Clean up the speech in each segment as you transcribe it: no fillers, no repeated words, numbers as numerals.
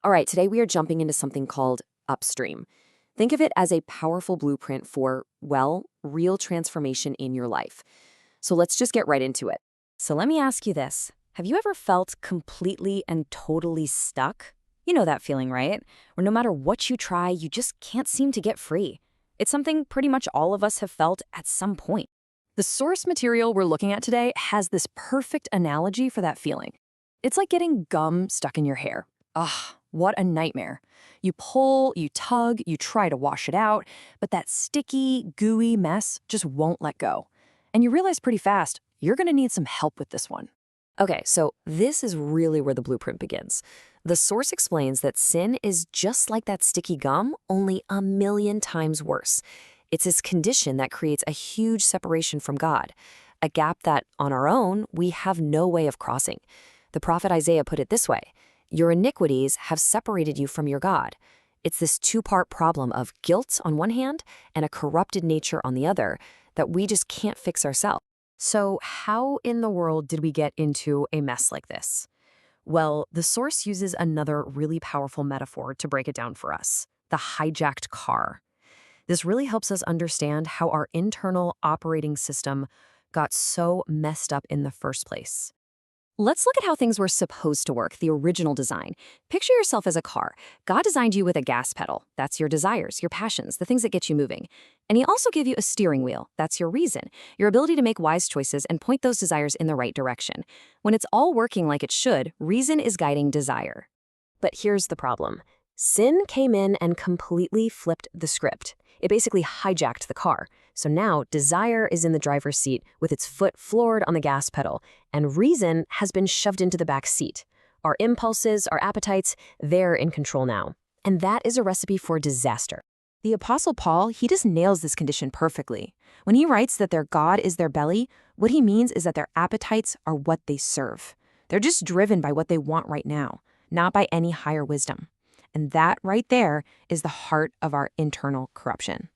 All right, today we are jumping into something called Upstream. Think of it as a powerful blueprint for, well, real transformation in your life. So let's just get right into it. So let me ask you this. Have you ever felt completely and totally stuck? You know that feeling, right? Where no matter what you try, you just can't seem to get free. It's something pretty much all of us have felt at some point. The source material we're looking at today has this perfect analogy for that feeling. It's like getting gum stuck in your hair. Ugh, what a nightmare. You pull, you tug, you try to wash it out, but that sticky, gooey mess just won't let go. And you realize pretty fast, you're gonna need some help with this one. Okay, so this is really where the blueprint begins. The source explains that sin is just like that sticky gum, only a million times worse. It's this condition that creates a huge separation from God, a gap that, on our own, we have no way of crossing. The prophet Isaiah put it this way: your iniquities have separated you from your God. It's this two-part problem of guilt on one hand and a corrupted nature on the other that we just can't fix ourselves. So how in the world did we get into a mess like this? Well, the source uses another really powerful metaphor to break it down for us: the hijacked car. This really helps us understand how our internal operating system got so messed up in the first place. Let's look at how things were supposed to work, the original design. Picture yourself as a car. God designed you with a gas pedal. That's your desires, your passions, the things that get you moving. And he also gave you a steering wheel. That's your reason, your ability to make wise choices and point those desires in the right direction. When it's all working like it should, reason is guiding desire. But here's the problem. Sin came in and completely flipped the script. It basically hijacked the car. So now desire is in the driver's seat with its foot floored on the gas pedal, and reason has been shoved into the back seat. Our impulses, our appetites, they're in control now. And that is a recipe for disaster. The Apostle Paul, he just nails this condition perfectly. When he writes that their God is their belly, what he means is that their appetites are what they serve. They're just driven by what they want right now, not by any higher wisdom. And that right there is the heart of our internal corruption.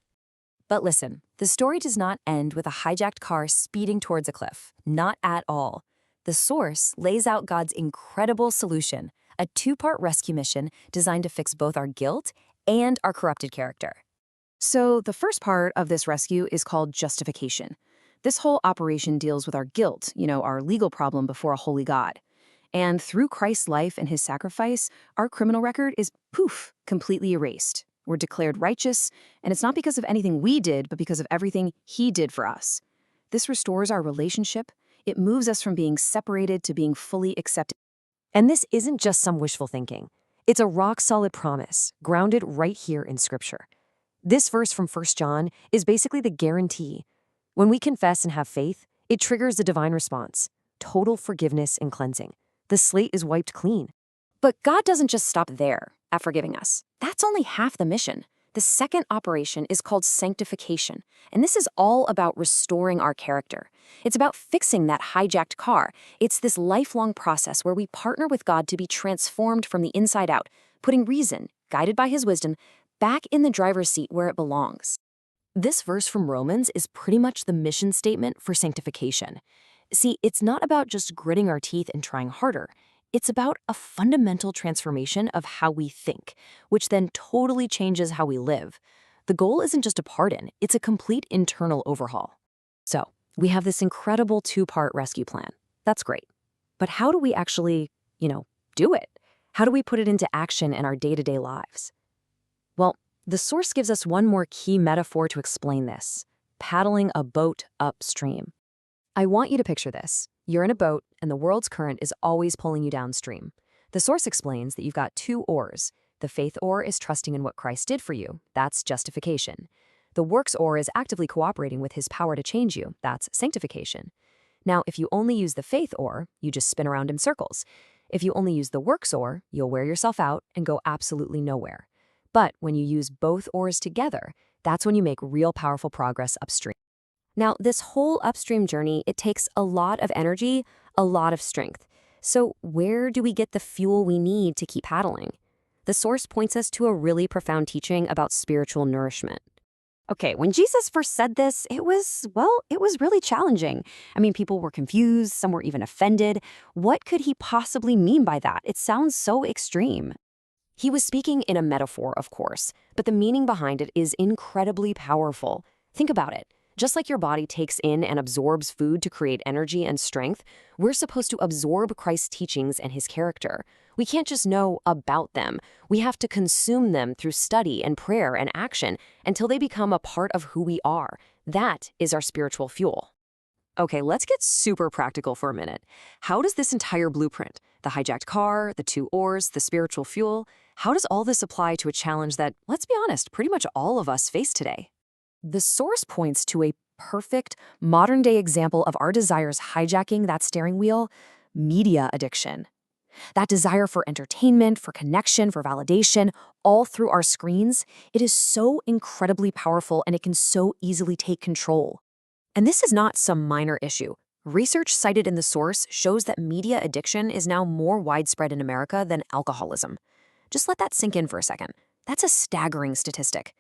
But listen, the story does not end with a hijacked car speeding towards a cliff. Not at all. The source lays out God's incredible solution, a two-part rescue mission designed to fix both our guilt and our corrupted character. So the first part of this rescue is called justification. This whole operation deals with our guilt, our legal problem before a holy God. And through Christ's life and his sacrifice, our criminal record is, poof, completely erased. We're declared righteous, and it's not because of anything we did, but because of everything he did for us. This restores our relationship. It moves us from being separated to being fully accepted. And this isn't just some wishful thinking. It's a rock-solid promise, grounded right here in Scripture. This verse from 1 John is basically the guarantee. When we confess and have faith, it triggers the divine response: total forgiveness and cleansing. The slate is wiped clean. But God doesn't just stop there at forgiving us. That's only half the mission. The second operation is called sanctification, and this is all about restoring our character. It's about fixing that hijacked car. It's this lifelong process where we partner with God to be transformed from the inside out, putting reason, guided by his wisdom, back in the driver's seat where it belongs. This verse from Romans is pretty much the mission statement for sanctification. See, it's not about just gritting our teeth and trying harder. It's about a fundamental transformation of how we think, which then totally changes how we live. The goal isn't just a pardon, it's a complete internal overhaul. So, we have this incredible two-part rescue plan. That's great. But how do we actually, do it? How do we put it into action in our day-to-day lives? Well, the source gives us one more key metaphor to explain this: paddling a boat upstream. I want you to picture this. You're in a boat, and the world's current is always pulling you downstream. The source explains that you've got two oars. The faith oar is trusting in what Christ did for you. That's justification. The works oar is actively cooperating with his power to change you. That's sanctification. Now, if you only use the faith oar, you just spin around in circles. If you only use the works oar, you'll wear yourself out and go absolutely nowhere. But when you use both oars together, that's when you make real powerful progress upstream. Now, this whole upstream journey, it takes a lot of energy, a lot of strength. So where do we get the fuel we need to keep paddling? The source points us to a really profound teaching about spiritual nourishment. Okay, when Jesus first said this, it was really challenging. I mean, people were confused, some were even offended. What could he possibly mean by that? It sounds so extreme. He was speaking in a metaphor, of course, but the meaning behind it is incredibly powerful. Think about it. Just like your body takes in and absorbs food to create energy and strength, we're supposed to absorb Christ's teachings and his character. We can't just know about them. We have to consume them through study and prayer and action until they become a part of who we are. That is our spiritual fuel. Okay, let's get super practical for a minute. How does this entire blueprint, the hijacked car, the 2 oars, the spiritual fuel, how does all this apply to a challenge that, let's be honest, pretty much all of us face today? The source points to a perfect modern-day example of our desires hijacking that steering wheel: media addiction. That desire for entertainment, for connection, for validation, all through our screens, it is so incredibly powerful and it can so easily take control. And this is not some minor issue. Research cited in the source shows that media addiction is now more widespread in America than alcoholism. Just let that sink in for a second. That's a staggering statistic.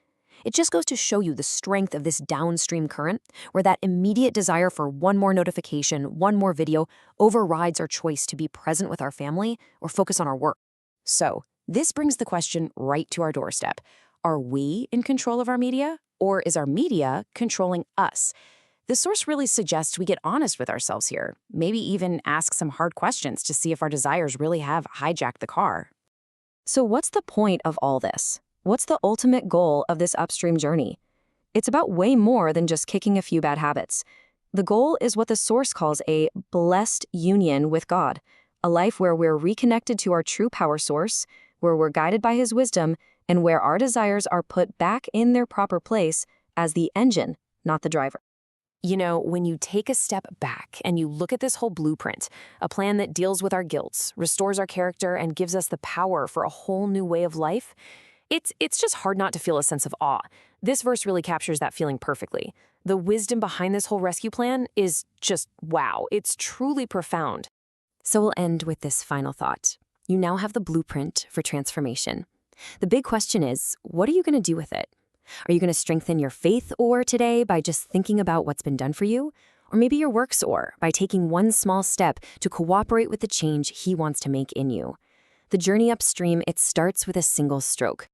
It just goes to show you the strength of this downstream current, where that immediate desire for one more notification, one more video, overrides our choice to be present with our family or focus on our work. So, this brings the question right to our doorstep. Are we in control of our media, or is our media controlling us? The source really suggests we get honest with ourselves here, maybe even ask some hard questions to see if our desires really have hijacked the car. So what's the point of all this? What's the ultimate goal of this upstream journey? It's about way more than just kicking a few bad habits. The goal is what the source calls a blessed union with God, a life where we're reconnected to our true power source, where we're guided by his wisdom, and where our desires are put back in their proper place as the engine, not the driver. You know, when you take a step back and you look at this whole blueprint, a plan that deals with our guilt, restores our character, and gives us the power for a whole new way of life, it's just hard not to feel a sense of awe. This verse really captures that feeling perfectly. The wisdom behind this whole rescue plan is just wow. It's truly profound. So we'll end with this final thought. You now have the blueprint for transformation. The big question is, what are you going to do with it? Are you going to strengthen your faith oar today by just thinking about what's been done for you? Or maybe your works oar by taking one small step to cooperate with the change he wants to make in you? The journey upstream, it starts with a single stroke.